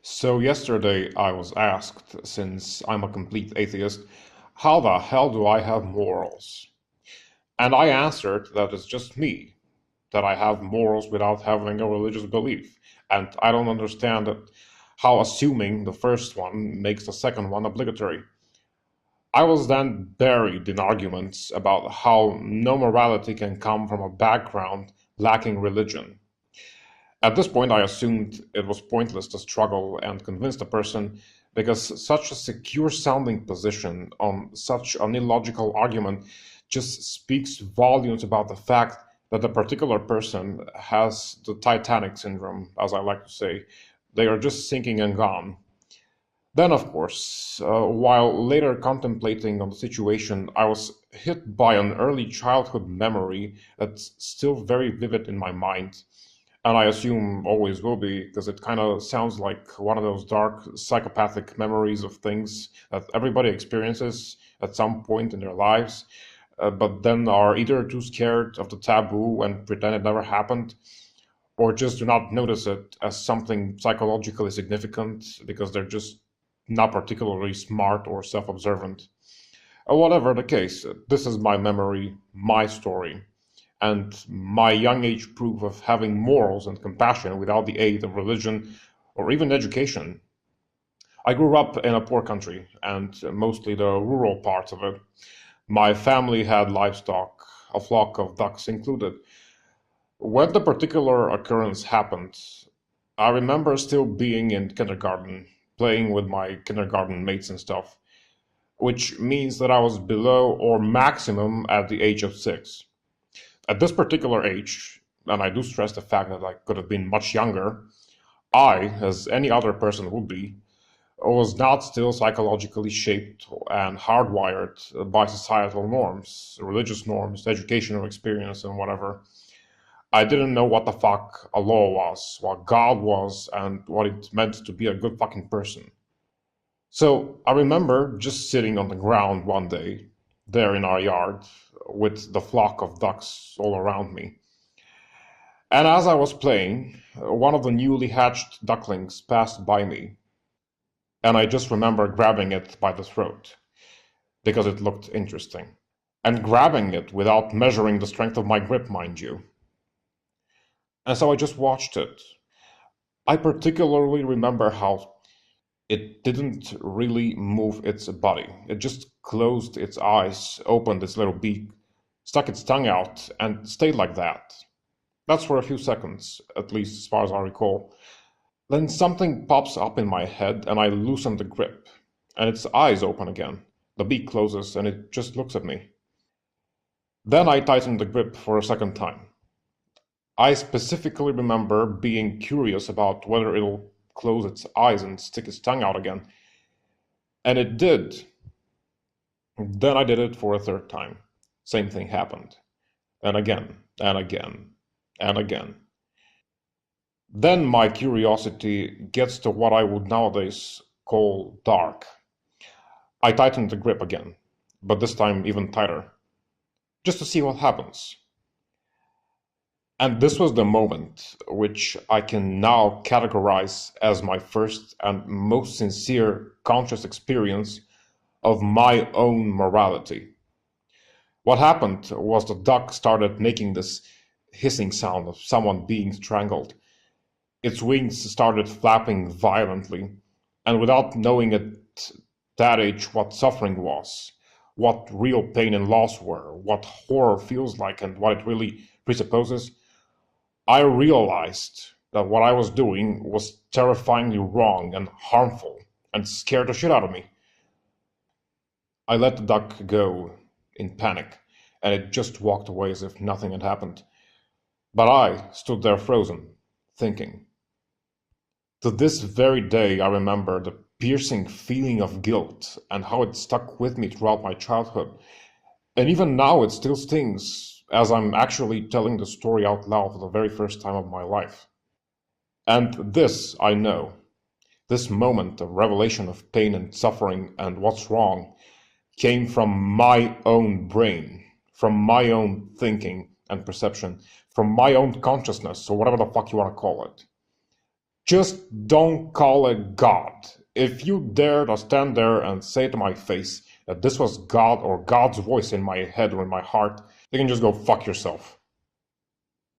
So yesterday I was asked, since I'm a complete atheist, how the hell do I have morals? And I answered that it's just me, that I have morals without having a religious belief. And I don't understand how assuming the first one makes the second one obligatory. I was then buried in arguments about how no morality can come from a background lacking religion. At this point, I assumed it was pointless to struggle and convince the person because such a secure sounding position on such an illogical argument just speaks volumes about the fact that the particular person has the Titanic syndrome, as I like to say. They are just sinking and gone. Then, of course, while later contemplating on the situation, I was hit by an early childhood memory that's still very vivid in my mind, and I assume always will be, because it kind of sounds like one of those dark psychopathic memories of things that everybody experiences at some point in their lives, but then are either too scared of the taboo and pretend it never happened, or just do not notice it as something psychologically significant because they're just not particularly smart or self-observant. Whatever the case, this is my memory, my story, and my young age proof of having morals and compassion without the aid of religion or even education. I grew up in a poor country, and mostly the rural parts of it. My family had livestock, a flock of ducks included. When the particular occurrence happened, I remember still being in kindergarten, playing with my kindergarten mates and stuff, which means that I was below or maximum at the age of 6. At this particular age, and I do stress the fact that I could have been much younger, I, as any other person would be, was not still psychologically shaped and hardwired by societal norms, religious norms, educational experience, and whatever. I didn't know what the fuck a law was, what God was, and what it meant to be a good fucking person. So I remember just sitting on the ground one day, there in our yard, with the flock of ducks all around me. And as I was playing, one of the newly hatched ducklings passed by me, and I just remember grabbing it by the throat, because it looked interesting. And grabbing it without measuring the strength of my grip, mind you. And so I just watched it. I particularly remember how it didn't really move its body. It just closed its eyes, opened its little beak, stuck its tongue out, and stayed like that. That's for a few seconds, at least as far as I recall. Then something pops up in my head and I loosen the grip, and its eyes open again. The beak closes and it just looks at me. Then I tighten the grip for a second time. I specifically remember being curious about whether it'll close its eyes and stick its tongue out again. And it did. Then I did it for a third time. Same thing happened. And again, and again, and again. Then my curiosity gets to what I would nowadays call dark. I tighten the grip again, but this time even tighter, just to see what happens. And this was the moment which I can now categorize as my first and most sincere conscious experience of my own morality. What happened was the duck started making this hissing sound of someone being strangled. Its wings started flapping violently, and without knowing at that age what suffering was, what real pain and loss were, what horror feels like, and what it really presupposes, I realized that what I was doing was terrifyingly wrong and harmful and scared the shit out of me. I let the duck go in panic, and it just walked away as if nothing had happened. But I stood there frozen, thinking. To this very day, I remember the piercing feeling of guilt and how it stuck with me throughout my childhood. And even now, it still stings as I'm actually telling the story out loud for the very first time of my life. And this, I know, this moment of revelation of pain and suffering and what's wrong came from my own brain, from my own thinking and perception, from my own consciousness, or whatever the fuck you want to call it. Just don't call it God. If you dare to stand there and say to my face that this was God or God's voice in my head or in my heart, you can just go fuck yourself.